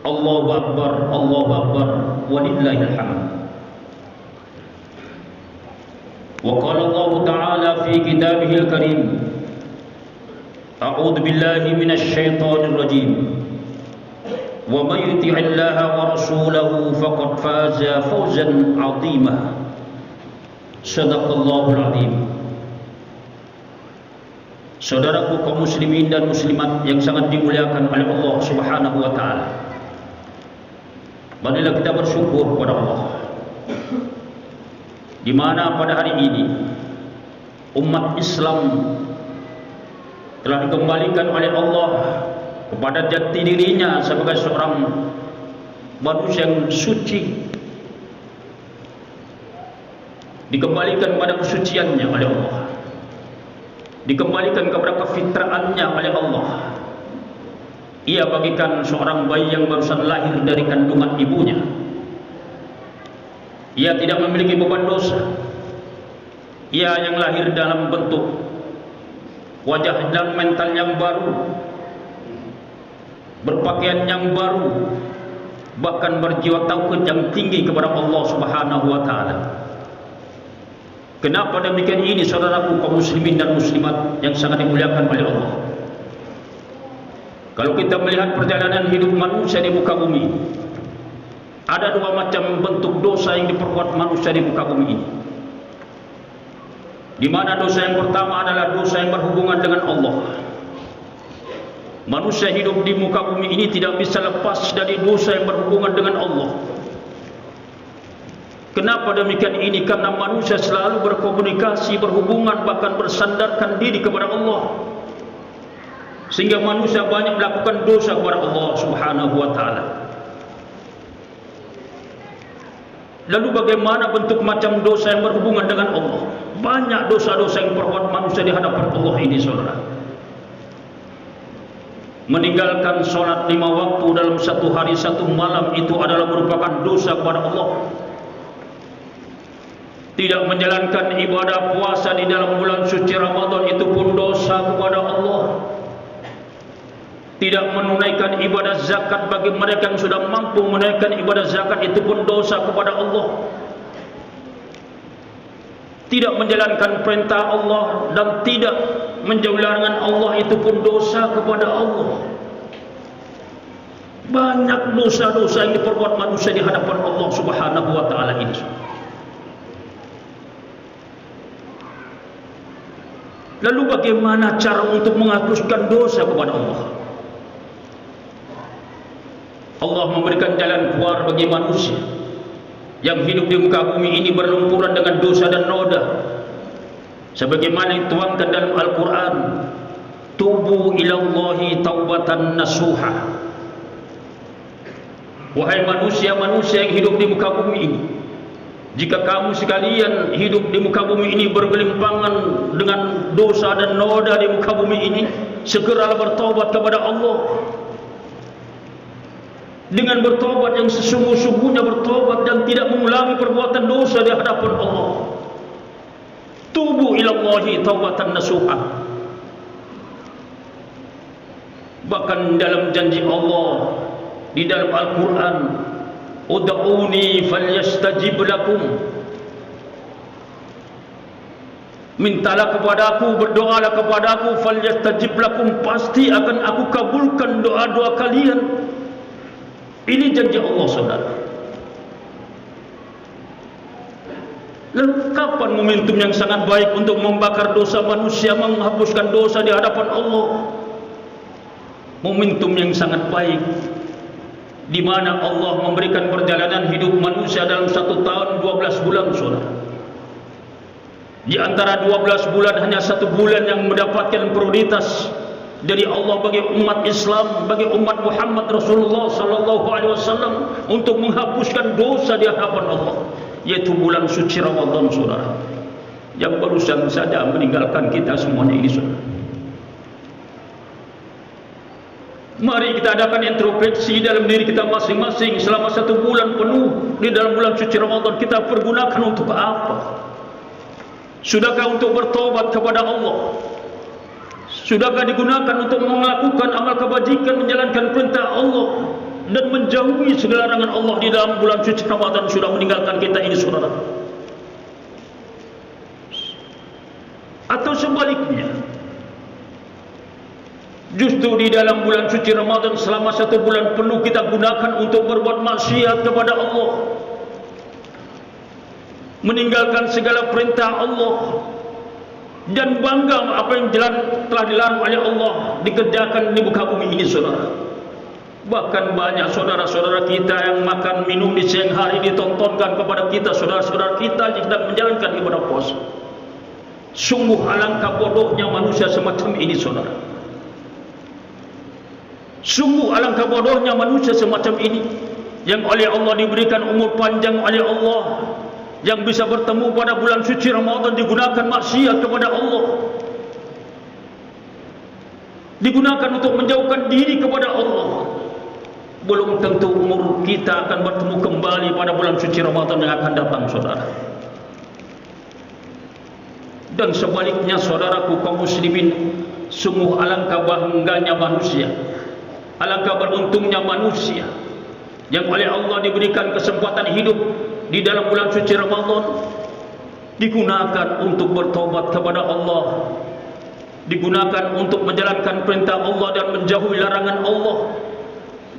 Allahu Akbar, Allahu Akbar, walillahil hamd. Wa qala Allah Ta'ala fi kitabihil karim, a'udzu billahi minasy syaithanir rajim. Wa may yuti'illaha wa rasulahu faqad faza fawzan 'azima. Shadaqallahul 'azim. Saudaraku kaum muslimin dan muslimat yang sangat dimuliakan oleh Allah Subhanahu wa taala. Marilah kita bersyukur kepada Allah, di mana pada hari ini umat Islam telah dikembalikan oleh Allah kepada jati dirinya sebagai seorang manusia yang suci, dikembalikan pada kesuciannya oleh Allah, dikembalikan kepada kefitraannya oleh Allah. Ia bagikan seorang bayi yang barusan lahir dari kandungan ibunya. Ia tidak memiliki beban dosa. Ia yang lahir dalam bentuk wajah dan mental yang baru, berpakaian yang baru, bahkan berjiwa tauhid yang tinggi kepada Allah Subhanahu wa taala. Kenapa demikian ini, saudaraku kaum muslimin dan muslimat yang sangat dimuliakan oleh Allah? Kalau kita melihat perjalanan hidup manusia di muka bumi, ada dua macam bentuk dosa yang diperbuat manusia di muka bumi ini. Di mana dosa yang pertama adalah dosa yang berhubungan dengan Allah. Manusia hidup di muka bumi ini tidak bisa lepas dari dosa yang berhubungan dengan Allah. Kenapa demikian ini? Karena manusia selalu berkomunikasi, berhubungan, bahkan bersandarkan diri kepada Allah, sehingga manusia banyak melakukan dosa kepada Allah Subhanahu wa taala. Lalu bagaimana bentuk macam dosa yang berhubungan dengan Allah? Banyak dosa-dosa yang perbuat manusia di hadapan Allah ini, saudara. Meninggalkan sholat 5 waktu dalam satu hari satu malam itu adalah merupakan dosa kepada Allah. Tidak menjalankan ibadah puasa di dalam bulan suci Ramadan itu pun dosa kepada Allah. Tidak menunaikan ibadah zakat bagi mereka yang sudah mampu menunaikan ibadah zakat itu pun dosa kepada Allah. Tidak menjalankan perintah Allah dan tidak menjauhi larangan Allah itu pun dosa kepada Allah. Banyak dosa-dosa yang diperbuat manusia di hadapan Allah Subhanahu wa taala ini. Lalu bagaimana cara untuk menghapuskan dosa kepada Allah? Allah memberikan jalan keluar bagi manusia yang hidup di muka bumi ini berlumpuran dengan dosa dan noda. Sebagaimana dituangkan dalam Al-Quran, tubu ilallahi taubatan nasuha. Wahai manusia-manusia yang hidup di muka bumi ini, jika kamu sekalian hidup di muka bumi ini bergelimpangan dengan dosa dan noda di muka bumi ini, segeralah bertobat kepada Allah. Dengan bertobat yang sesungguh-sungguhnya bertobat dan tidak mengulangi perbuatan dosa di hadapan Allah. Tubu ilallahi taubatan nasuha. Bahkan dalam janji Allah di dalam Al-Quran, ud'uni falyastajib lakum. Mintalah kepadaku, berdoalah kepadaku, falyastajib lakum, pasti akan aku kabulkan doa-doa kalian. Ini janji Allah, saudara. Lalu kapan momentum yang sangat baik untuk membakar dosa manusia, menghapuskan dosa di hadapan Allah? Momentum yang sangat baik di mana Allah memberikan perjalanan hidup manusia dalam 1 tahun 12 bulan, saudara. Di antara 12 bulan hanya 1 bulan yang mendapatkan prioritas dari Allah bagi umat Islam, bagi umat Muhammad Rasulullah sallallahu alaihi wasallam untuk menghapuskan dosa di hadapan Allah, yaitu bulan suci Ramadan, saudara, yang barusan saja meninggalkan kita semuanya ini, saudara. Mari kita adakan introspeksi dalam diri kita masing-masing selama 1 bulan penuh di dalam bulan suci Ramadan. Kita pergunakan untuk apa? Sudahkah untuk bertobat kepada Allah? Sudahkah digunakan untuk melakukan amal kebajikan, menjalankan perintah Allah? dan menjauhi segala larangan Allah di dalam bulan suci Ramadan sudah meninggalkan kita ini, saudara. Atau sebaliknya, justru di dalam bulan suci Ramadan selama 1 bulan penuh kita gunakan untuk berbuat maksiat kepada Allah, meninggalkan segala perintah Allah, dan bangga apa yang telah dilarang oleh Allah dikerjakan di muka bumi ini, saudara. Bahkan banyak saudara-saudara kita yang makan minum di siang hari ditontonkan kepada kita, saudara-saudara kita yang sedang menjalankan ibadah puasa. Sungguh alangkah bodohnya manusia semacam ini, saudara. Sungguh alangkah bodohnya manusia semacam ini, yang oleh Allah diberikan umur panjang oleh Allah, yang bisa bertemu pada bulan suci Ramadan digunakan maksiat kepada Allah, digunakan untuk menjauhkan diri kepada Allah. Belum tentu umur kita akan bertemu kembali pada bulan suci Ramadan yang akan datang, saudara. Dan sebaliknya, saudaraku kaum muslimin, sungguh alangkah bangganya manusia, alangkah beruntungnya manusia yang oleh Allah diberikan kesempatan hidup di dalam bulan suci Ramadan, digunakan untuk bertobat kepada Allah, digunakan untuk menjalankan perintah Allah dan menjauhi larangan Allah,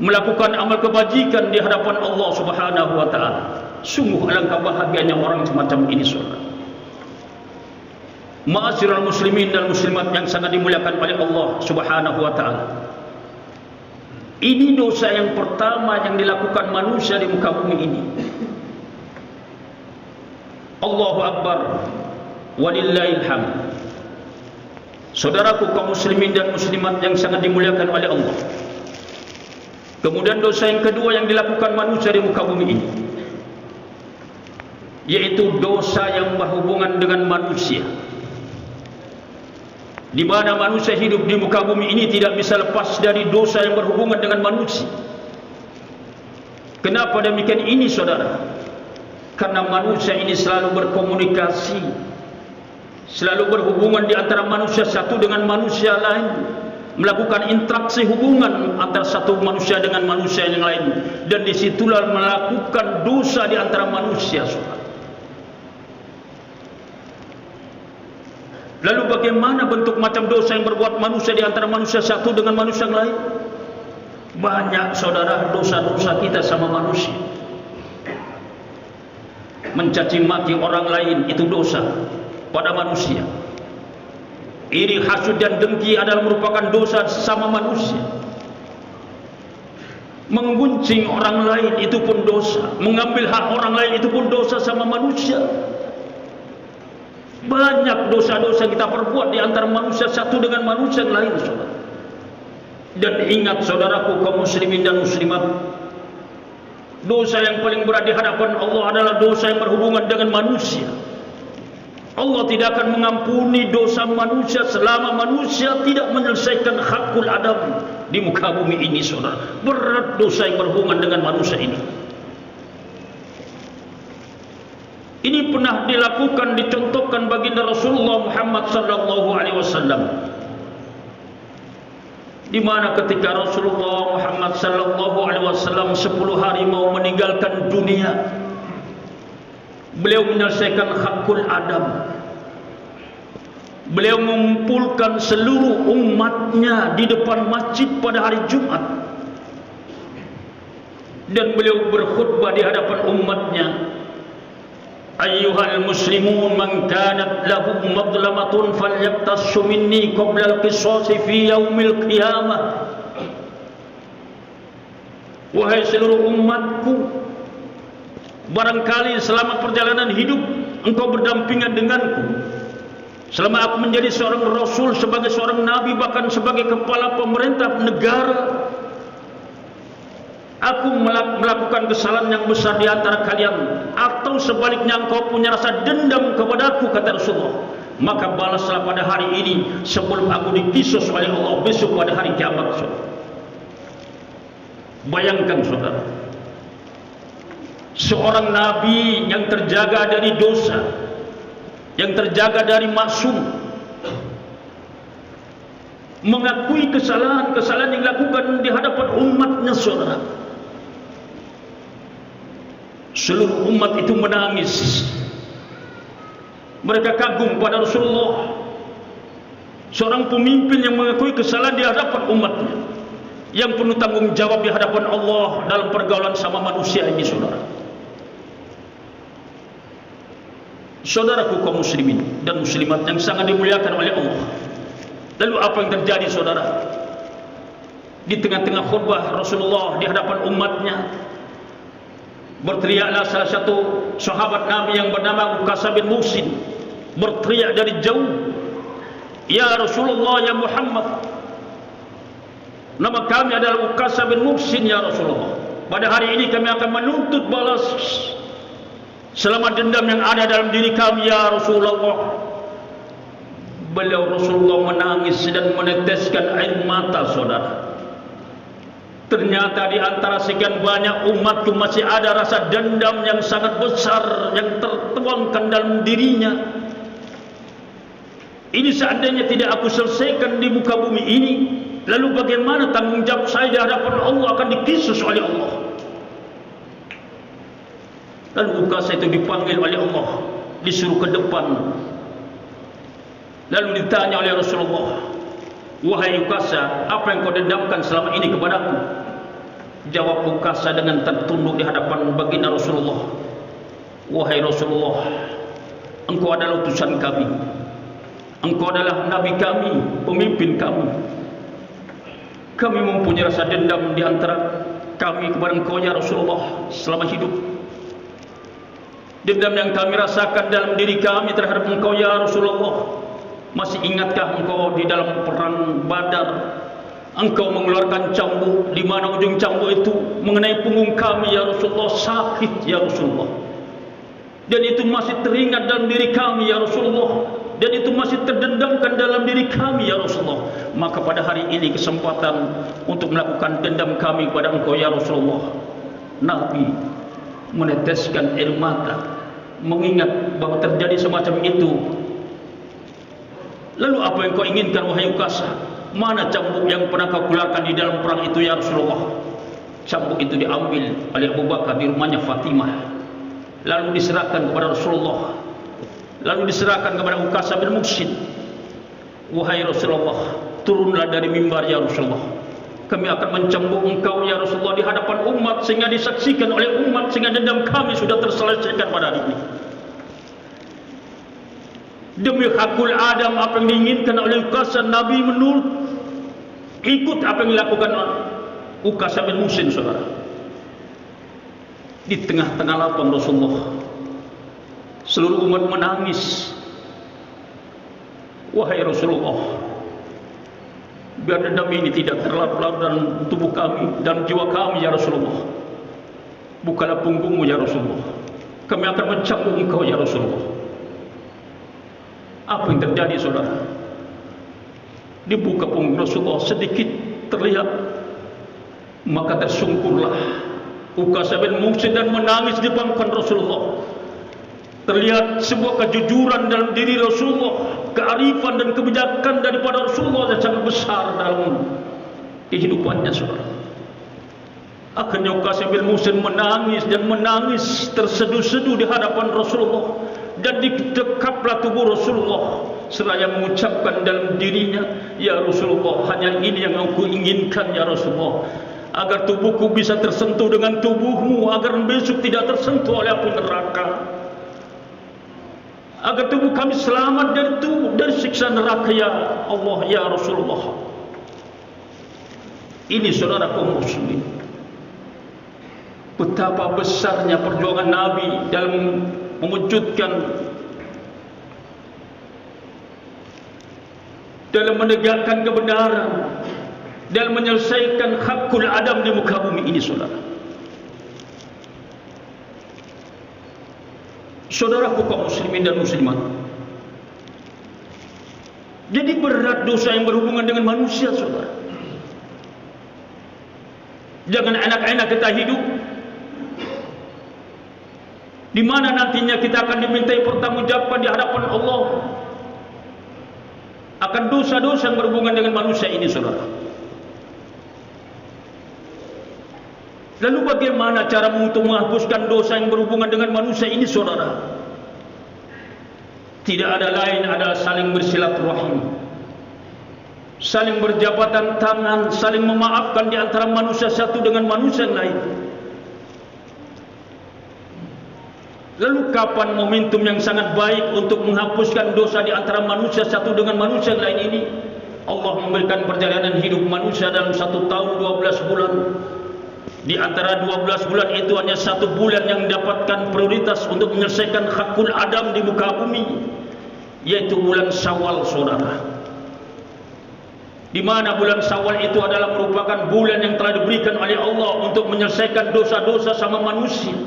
melakukan amal kebajikan di hadapan Allah Subhanahu wa taala. Sungguh alangkah bahagianya orang semacam ini, saudara. Ma'asyiral muslimin dan muslimat yang sangat dimuliakan oleh Allah Subhanahu wa taala. Ini dosa yang pertama yang dilakukan manusia di muka bumi ini. Allahu Akbar, walillahil hamd. Saudaraku kaum muslimin dan muslimat yang sangat dimuliakan oleh Allah. Kemudian dosa yang kedua yang dilakukan manusia di muka bumi ini, yaitu dosa yang berhubungan dengan manusia, di mana manusia hidup di muka bumi ini tidak bisa lepas dari dosa yang berhubungan dengan manusia. Kenapa demikian ini, saudara? Karena manusia ini selalu berkomunikasi, selalu berhubungan di antara manusia satu dengan manusia lain, melakukan interaksi hubungan antara satu manusia dengan manusia yang lain, dan disitulah melakukan dosa di antara manusia, saudara. Lalu bagaimana bentuk macam dosa yang berbuat manusia di antara manusia satu dengan manusia yang lain? Banyak, saudara, dosa-dosa kita sama manusia. Mencaci maki orang lain itu dosa pada manusia. Iri, hasud dan dengki adalah merupakan dosa sesama manusia. Mengguncing orang lain itu pun dosa. Mengambil hak orang lain itu pun dosa sama manusia. Banyak dosa-dosa kita perbuat di antara manusia satu dengan manusia yang lain, saudara. Dan ingat, saudaraku kaum muslimin dan muslimat, dosa yang paling berat di hadapan Allah adalah dosa yang berhubungan dengan manusia. Allah tidak akan mengampuni dosa manusia selama manusia tidak menyelesaikan hakul adam di muka bumi ini, saudara. Berat dosa yang berhubungan dengan manusia ini. Ini pernah dilakukan, dicontohkan baginda Rasulullah Muhammad sallallahu alaihi wasallam, di mana ketika Rasulullah Muhammad sallallahu alaihi wasallam 10 hari mau meninggalkan dunia, beliau menyelesaikan hakul adam. Beliau mengumpulkan seluruh umatnya di depan masjid pada hari Jumat, dan beliau berkhutbah di hadapan umatnya. Ayyuhal muslimun, man kanat lahu madlamatun falyaqtashu minni qabla al-qisasi fi yaumil qiyamah. Wahai seluruh umatku, barangkali selama perjalanan hidup engkau berdampingan denganku, selama aku menjadi seorang rasul, sebagai seorang nabi, bahkan sebagai kepala pemerintah negara, aku melakukan kesalahan yang besar di antara kalian, atau sebaliknya engkau punya rasa dendam kepadaku, kata Rasulullah, maka balaslah pada hari ini sebelum aku dikisos oleh Allah besok pada hari kiamat, saudara. Bayangkan, saudara, seorang nabi yang terjaga dari dosa, yang terjaga dari maksum, mengakui kesalahan-kesalahan yang dilakukan di hadapan umatnya, saudara. Seluruh umat itu menangis. Mereka kagum pada Rasulullah, seorang pemimpin yang mengakui kesalahan di hadapan umatnya, yang penuh tanggung jawab di hadapan Allah dalam pergaulan sama manusia ini, saudara. Saudaraku kaum muslimin dan muslimat yang sangat dimuliakan oleh Allah. Lalu apa yang terjadi, saudara? Di tengah-tengah khutbah Rasulullah di hadapan umatnya, berteriaklah salah satu sahabat Nabi yang bernama Uqasah bin Muhsin, berteriak dari jauh, "Ya Rasulullah, ya Muhammad, nama kami adalah Uqasah bin Muhsin, ya Rasulullah. Pada hari ini kami akan menuntut balas selama dendam yang ada dalam diri kami, ya Rasulullah." Beliau Rasulullah menangis dan meneteskan air mata, saudara. Ternyata di antara sekian banyak umatku masih ada rasa dendam yang sangat besar yang tertuangkan dalam dirinya. Ini seandainya tidak aku selesaikan di muka bumi ini, lalu bagaimana tanggung jawab saya di hadapan Allah akan dikisus oleh Allah. Lalu Uqasah itu dipanggil oleh Allah, disuruh ke depan. Lalu ditanya oleh Rasulullah, "Wahai Uqasah, apa yang kau dendamkan selama ini kepadaku?" Jawab Uqasah dengan tertunduk di hadapan baginda Rasulullah, "Wahai Rasulullah, engkau adalah utusan kami, engkau adalah nabi kami, pemimpin kami. Kami mempunyai rasa dendam di antara kami kepada engkau, ya Rasulullah, selama hidup. Dendam yang kami rasakan dalam diri kami terhadap engkau, ya Rasulullah. Masih ingatkah engkau di dalam perang Badar, engkau mengeluarkan cambuk, di mana ujung cambuk itu mengenai punggung kami, ya Rasulullah, sakit, ya Rasulullah. Dan itu masih teringat dalam diri kami, ya Rasulullah. Dan itu masih terdendamkan dalam diri kami, ya Rasulullah. Maka pada hari ini kesempatan untuk melakukan dendam kami kepada engkau, ya Rasulullah." Nabi meneteskan air mata, mengingat bahwa terjadi semacam itu. "Lalu apa yang kau inginkan, wahai Uqasah? Mana cambuk yang pernah kau keluarkan di dalam perang itu, ya Rasulullah?" Cambuk itu diambil oleh Abu Bakar di rumahnya Fatimah, lalu diserahkan kepada Rasulullah, lalu diserahkan kepada Uqasah bin Muhsin. "Wahai Rasulullah, turunlah dari mimbar, ya Rasulullah. Kami akan mencambuk engkau, ya Rasulullah, di hadapan umat, sehingga disaksikan oleh umat, sehingga dendam kami sudah terselesaikan pada hari ini. Demi hakul Adam, apa yang diinginkan oleh Uqasah, Nabi menurut, ikut apa yang dilakukan Uqasah bin Muhsin, saudara. Di tengah-tengah lapang Rasulullah, seluruh umat menangis. "Wahai Rasulullah, biar dendam ini tidak terlarut-larut dalam tubuh kami dan jiwa kami, ya Rasulullah. Bukalah punggungmu, ya Rasulullah. Kami akan mencambuk engkau, ya Rasulullah." Apa yang terjadi, saudara? Dibuka punggung Rasulullah sedikit terlihat, maka tersungkurlah Uqasah bin Muhsin dan menangis di pangkuan Rasulullah. Terlihat sebuah kejujuran dalam diri Rasulullah, kearifan dan kebijakan daripada Rasulullah yang sangat besar dalam kehidupannya, saudara. Akhirnya Uqasah bin Muhsin menangis dan menangis terseduh-seduh di hadapan Rasulullah, dan didekaplah tubuh Rasulullah seraya mengucapkan dalam dirinya, "Ya Rasulullah, hanya ini yang aku inginkan, ya Rasulullah, agar tubuhku bisa tersentuh dengan tubuhmu, agar besok tidak tersentuh oleh api neraka, agar tubuh kami selamat dari siksa neraka, ya Allah, ya Rasulullah." Ini, saudara kaum muslimin, betapa besarnya perjuangan Nabi dalam mewujudkan, dalam menegakkan kebenaran, dalam menyelesaikan hakul Adam di muka bumi ini, saudara. Saudaraku kaum muslimin dan muslimat, jadi berat dosa yang berhubungan dengan manusia, saudara. Jangan enak-enak kita hidup, di mana nantinya kita akan dimintai pertanggungjawaban di hadapan Allah akan dosa-dosa yang berhubungan dengan manusia ini, saudara. Lalu bagaimana caramu untuk menghapuskan dosa yang berhubungan dengan manusia ini, saudara? Tidak ada lain adalah saling bersilaturahim, saling berjabatan tangan, saling memaafkan di antara manusia satu dengan manusia yang lain. Lalu kapan momentum yang sangat baik untuk menghapuskan dosa di antara manusia satu dengan manusia yang lain ini? Allah memberikan perjalanan hidup manusia dalam 1 tahun 12 bulan. Di antara 12 bulan itu hanya 1 bulan yang mendapatkan prioritas untuk menyelesaikan hakul Adam di muka bumi, yaitu bulan Syawal, saudara. Di mana bulan Syawal itu adalah merupakan bulan yang telah diberikan oleh Allah untuk menyelesaikan dosa-dosa sama manusia.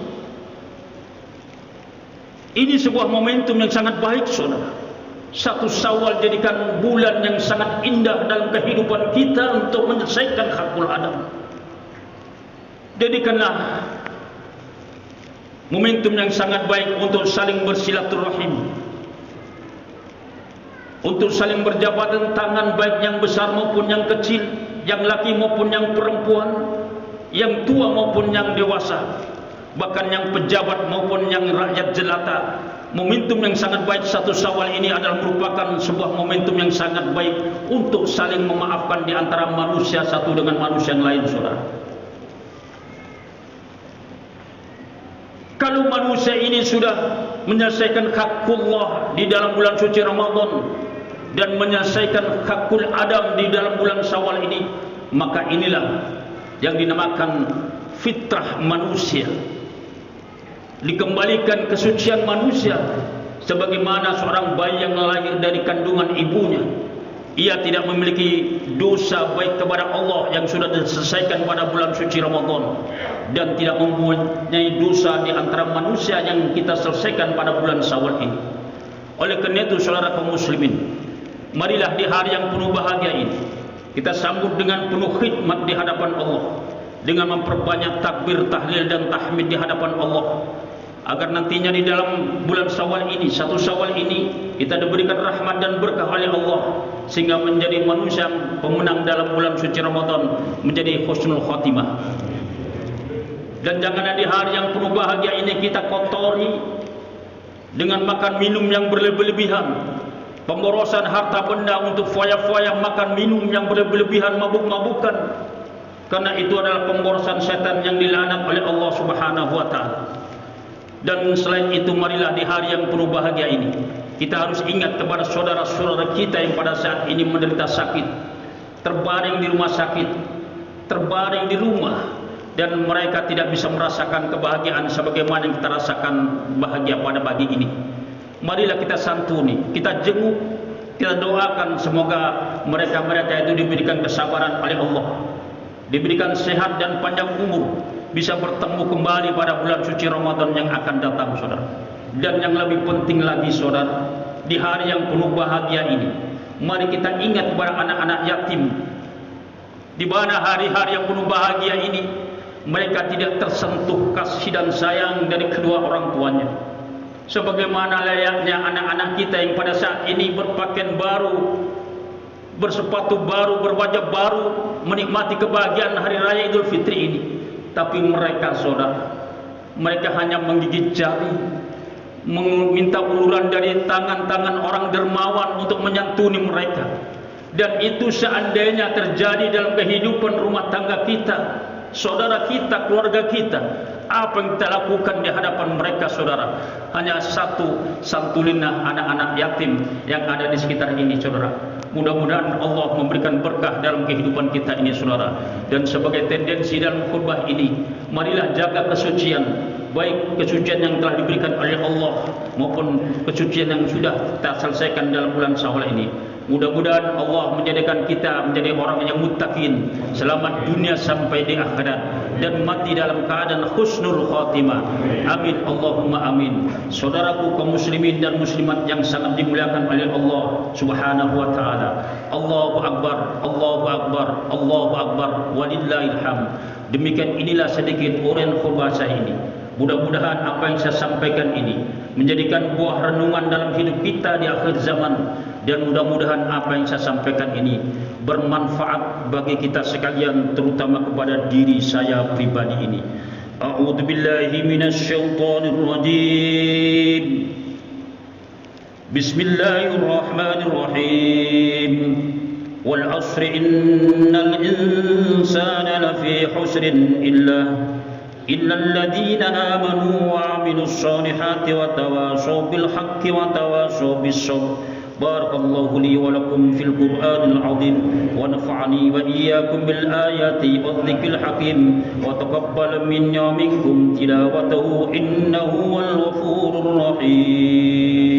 Ini sebuah momentum yang sangat baik, saudara. 1 Syawal jadikan bulan yang sangat indah dalam kehidupan kita untuk menyelesaikan hakul Adam. Jadikanlah momentum yang sangat baik untuk saling bersilaturahim, untuk saling berjabatan tangan, baik yang besar maupun yang kecil, yang laki maupun yang perempuan, yang tua maupun yang dewasa, bahkan yang pejabat maupun yang rakyat jelata. Momentum yang sangat baik 1 Syawal ini adalah merupakan sebuah momentum yang sangat baik untuk saling memaafkan di antara manusia satu dengan manusia yang lain, saudara. Kalau manusia ini sudah menyelesaikan hakullah di dalam bulan suci Ramadan dan menyelesaikan hakul Adam di dalam bulan Syawal ini, maka inilah yang dinamakan fitrah manusia. Dikembalikan kesucian manusia, sebagaimana seorang bayi yang lahir dari kandungan ibunya, ia tidak memiliki dosa baik kepada Allah yang sudah diselesaikan pada bulan suci Ramadan, dan tidak mempunyai dosa di antara manusia yang kita selesaikan pada bulan Syawal ini. Oleh karena itu, saudara kaum muslimin, marilah di hari yang penuh bahagia ini kita sambut dengan penuh khidmat di hadapan Allah, dengan memperbanyak takbir, tahlil dan tahmid di hadapan Allah, agar nantinya di dalam bulan Syawal ini, 1 Syawal ini, kita diberikan rahmat dan berkah oleh Allah, sehingga menjadi manusia pemenang dalam bulan suci Ramadan, menjadi husnul khatimah. Dan janganlah di hari yang penuh bahagia ini kita kotori dengan makan minum yang berlebihan, pemborosan harta benda untuk foya-foya, makan minum yang berlebihan, mabuk-mabukan, karena itu adalah pemborosan setan yang dilaknat oleh Allah Subhanahu wa taala. Dan selain itu, marilah di hari yang penuh bahagia ini kita harus ingat kepada saudara-saudara kita yang pada saat ini menderita sakit, terbaring di rumah sakit, terbaring di rumah, dan mereka tidak bisa merasakan kebahagiaan sebagaimana yang kita rasakan bahagia pada pagi ini. Marilah kita santuni, kita jenguk, kita doakan semoga mereka-mereka itu diberikan kesabaran oleh Allah, diberikan sehat dan panjang umur, bisa bertemu kembali pada bulan suci Ramadan yang akan datang, saudara. Dan yang lebih penting lagi, saudara, di hari yang penuh bahagia ini, mari kita ingat kepada anak-anak yatim, di mana hari-hari yang penuh bahagia ini mereka tidak tersentuh kasih dan sayang dari kedua orang tuanya, sebagaimana layaknya anak-anak kita yang pada saat ini berpakaian baru, bersepatu baru, berwajah baru, menikmati kebahagiaan hari raya Idul Fitri ini. Tapi mereka, saudara, mereka hanya menggigit jari, meminta uluran dari tangan-tangan orang dermawan untuk menyantuni mereka. Dan itu seandainya terjadi dalam kehidupan rumah tangga kita, saudara kita, keluarga kita, apa yang kita lakukan di hadapan mereka, saudara? Hanya satu, santulinlah anak-anak yatim yang ada di sekitar ini, saudara. Mudah-mudahan Allah memberikan berkah dalam kehidupan kita ini, saudara. Dan sebagai tendensi dalam khutbah ini, marilah jaga kesucian, baik kesucian yang telah diberikan oleh Allah maupun kesucian yang sudah kita selesaikan dalam bulan Syawal ini. Mudah-mudahan Allah menjadikan kita menjadi orang yang muttaqin, selamat dunia sampai di akhirat, dan mati dalam keadaan husnul khatimah. Amin, Allahumma amin. Saudaraku kaum muslimin dan muslimat yang sangat dimuliakan oleh Allah Subhanahu wa taala. Allahu akbar, Allahu akbar, Allahu akbar, walillahil hamd. Demikian inilah sedikit uraian khutbah saya ini. Mudah-mudahan apa yang saya sampaikan ini menjadikan buah renungan dalam hidup kita di akhir zaman, dan mudah-mudahan apa yang saya sampaikan ini bermanfaat bagi kita sekalian, terutama kepada diri saya pribadi ini. A'udzu billahi minasyaitonir rajim. Bismillahirrahmanirrahim. Wal 'asri innal insana lafi khusrin illa alladhina amanu wa 'amilus solihati wa tawasaw bil haqqi wa tawasaw bis sabr. Barakallahu li wa lakum fil Qur'anil 'azim wa nafa'ani wa iyyakum bil ayati wadh-dhikril hakim wa taqabbal minna minkum tilawatahu innahu wal ghafurur rahim.